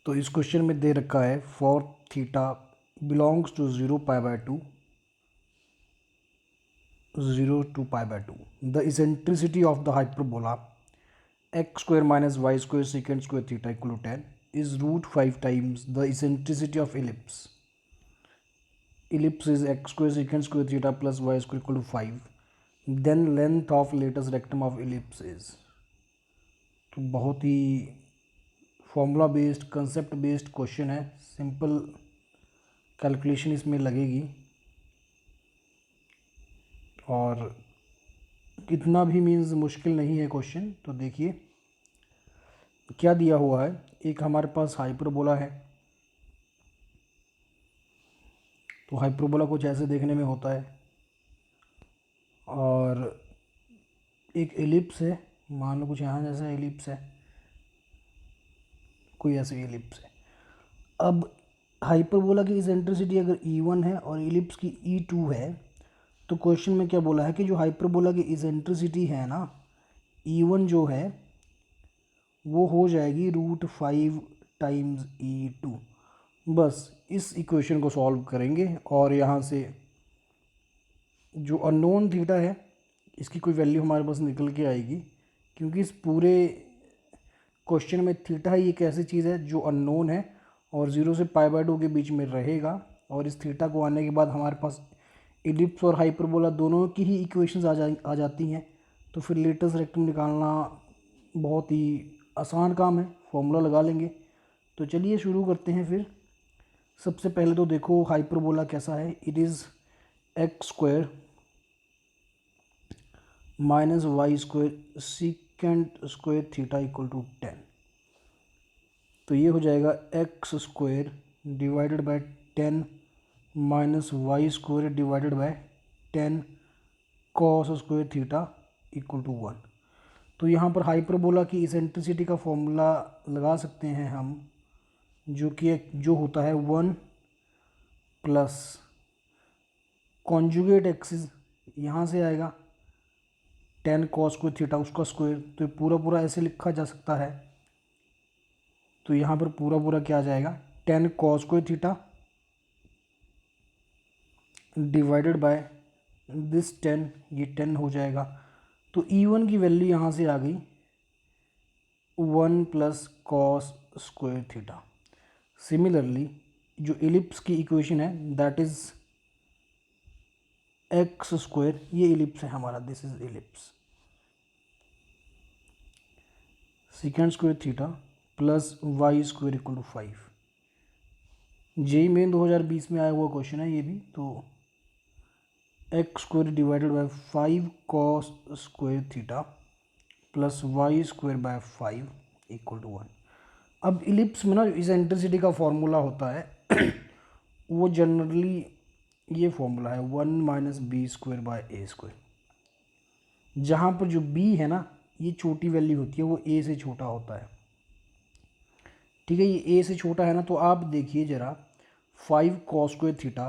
तो इस क्वेश्चन में दे रखा है for theta belongs to 0 π/2 0 to π/2 the eccentricity of the hyperbola x² - y² sec² theta = 10 is √5 times the eccentricity of ellipse. Ellipse is x² sec² theta plus y² = 5. Then length of latest rectum of ellipse is. तो बहुत ही formula based concept based question है, simple calculation इसमें लगेगी और इतना भी means मुश्किल नहीं है क्वेश्चन। तो देखिए क्या दिया हुआ है। एक हमारे पास हाइपरबोला है, तो हाइपरबोला कुछ ऐसे देखने में होता है और एक एलिप्स है, मान लो कुछ यहाँ जैसा एलिप्स है, कोई ऐसे एलिप्स है। अब हाइपरबोला की इसेंट्रिसिटी अगर E1 है और एलिप्स की E2 है, तो क्वेश्चन में क्या बोला है कि जो हाइपरबोला की इसेंट्रिसिटी है ना, E1 जो है वो हो जाएगी √5 टाइम्स E2। बस इस इक्वेशन को सॉल्व करेंगे और यहाँ से जो अननोन थीटा है इसकी कोई वैल्यू हमारे पास निकल के आएगी, क्योंकि इस पूरे क्वेश्चन में थीटा ही एक ऐसी चीज़ है जो अननोन है और 0 से π/2 के बीच में रहेगा। और इस थीटा को आने के बाद हमारे पास इलिप्स और हाइपरबोला दोनों की ही इक्वेशंस आ जाती हैं। तो फिर लेटेस्ट रेक्टम निकालना बहुत ही आसान काम है, फॉर्मूला लगा लेंगे। तो चलिए शुरू करते हैं फिर। सबसे पहले तो देखो हाइपरबोला कैसा है। It is x² - y² sec² theta = 10। तो ये हो जाएगा x² divided bye 10 -y² divided by 10 cos² theta = 1। तो यहाँ पर हाइपरबोला की इसेंट्रिसिटी का फॉर्मूला लगा सकते हैं हम, जो होता है 1 प्लस कॉन्जुगेट एक्सिस, यहाँ से आएगा 10 cos² थीटा उसका स्क्वायर। तो ये पूरा ऐसे लिखा जा सकता है। तो यहाँ पर पूरा क्या आ जाएगा 10 cos² theta divided by this 10, ये 10 हो जाएगा। तो E1 की वैल्यू यहाँ से आ गई 1 प्लस cos² थीटा। सिमिलरली जो एलिप्स की इक्वेशन है दैट इज x², ये एलिप्स है हमारा, this is ellipse, sec² theta plus y² = 5। JEE Main 2020 में आया हुआ क्वेश्चन है ये भी। तो x² divided by 5 cos² theta plus y² by 5 = 1। अब इलिप्स में ना जो इसेंट्रिसिटी का फॉर्मूला होता है वो जनरली ये फॉर्मूला है 1 - b² बाय a²। जहाँ पर जो b है ना ये छोटी वैल्यू होती है, वो a से छोटा होता है। ठीक है, ये a से छोटा है ना, तो आप देखिए ज़रा 5 cos² थीटा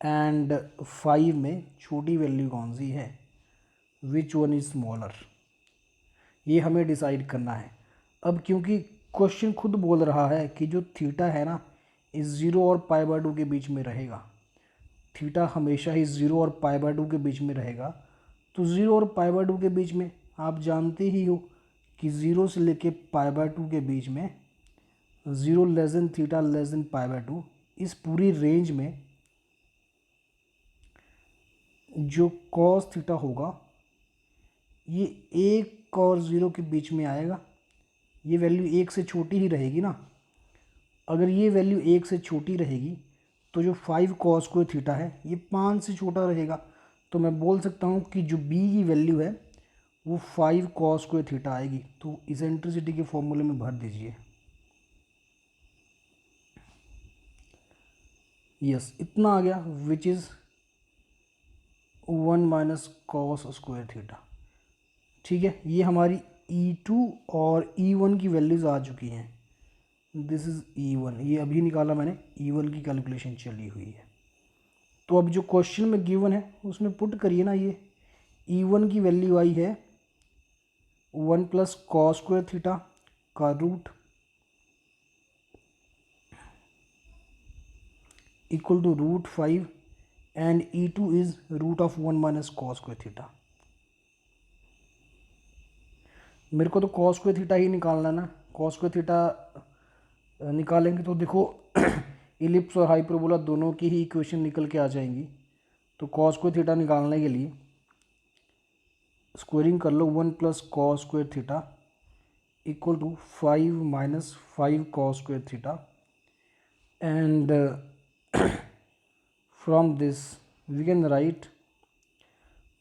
एंड 5 में छोटी वैल्यू कौन सी है, विच वन इज स्मॉलर, ये हमें डिसाइड करना है। अब क्योंकि क्वेश्चन खुद बोल रहा है कि जो थीटा है ना इस 0 और π/2 के बीच में रहेगा, थीटा हमेशा ही 0 और π/2 के बीच में रहेगा। तो 0 और π/2 के बीच में आप जानते ही हो कि 0 से लेके π/2 के बीच में 0 < थीटा < π/2, इस पूरी रेंज में जो cos थीटा होगा ये 1 और 0 के बीच में आएगा। ये वैल्यू 1 से छोटी ही रहेगी ना। अगर ये वैल्यू 1 से छोटी रहेगी तो जो 5 cos² थीटा है ये 5 से छोटा रहेगा। तो मैं बोल सकता हूँ कि जो b की वैल्यू है वो 5 cos² थीटा आएगी। तो इसेंट्रिसिटी के फॉर्मूले में भर दीजिए। यस, इतना आ गया, विच इज़ 1 - cos² थीटा। ठीक है, ये हमारी E2 और E1 की वैल्यूज़ आ चुकी हैं। दिस इज़ E1, ये अभी निकाला मैंने, E1 की कैलकुलेशन चली हुई है। तो अब जो क्वेश्चन में गिवन है उसमें पुट करिए ना। ये E1 की वैल्यू आई है 1 प्लस cos² थीटा का root equal to root 5 and E2 is root of 1 minus cos square theta. मेरे को तो कॉस स्क्वायर थीटा ही निकालना है ना, कॉस स्क्वायर थीटा निकालेंगे तो देखो इलिप्स और हाइपरबोला दोनों की ही इक्वेशन निकल के आ जाएंगी। तो कॉस स्क्वायर थीटा निकालने के लिए स्क्वायरिंग कर लो, 1 plus cos square theta equal to 5 minus 5 cos square theta, and from this we can write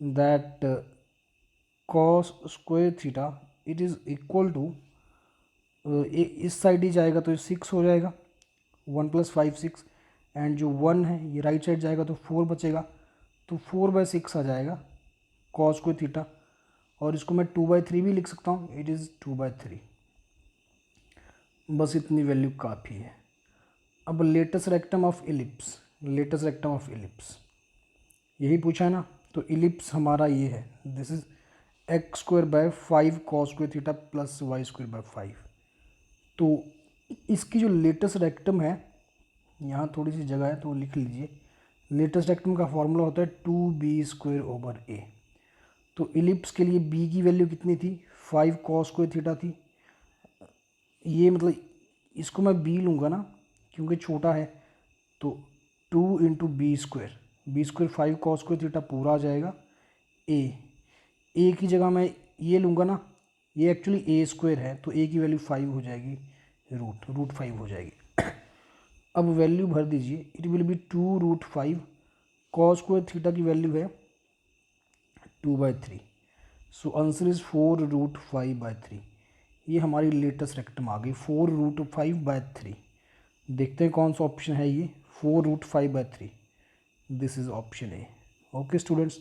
that cos square theta it is equal to इस साइड ही जाएगा तो 6 हो जाएगा, 1 प्लस 5 6, एंड जो 1 है ये राइट साइड जाएगा तो 4 बचेगा, तो 4/6 आ जाएगा cos स्क्वायर थीटा। और इसको मैं 2/3 भी लिख सकता हूँ, इट इज़ 2/3। बस इतनी वैल्यू काफ़ी है। अब latus rectum of ellipse, latus rectum of ellipse यही पूछा है ना। तो इलिप्स हमारा ये है, this is x² 5 cos square theta plus y² 5। तो इसकी जो लेटेस्ट रेक्टम है, यहाँ थोड़ी सी जगह है तो लिख लीजिए, लेटेस्ट रेक्टम का फॉर्मूला होता है 2b² a। तो इलिप्स के लिए b की वैल्यू कितनी थी, 5 cos स्क्वायर थीटा थी। ये मतलब इसको मैं b लूँगा ना क्योंकि छोटा है, तो 2 into b² 5 cos square theta पूरा आ जाएगा। ए की जगह मैं ये लूँगा ना, ये एक्चुअली a² है तो a की वैल्यू 5 हो जाएगी, रूट 5 हो जाएगी। अब वैल्यू भर दीजिए, it will be 2√5, cos square theta की वैल्यू है 2/3, सो आंसर इज 4√5/3। ये हमारी लेटेस्ट रेक्टम आ गई 4√5/3। देखते हैं कौन सा ऑप्शन है ये, 4√5/3। This is option A. Okay students,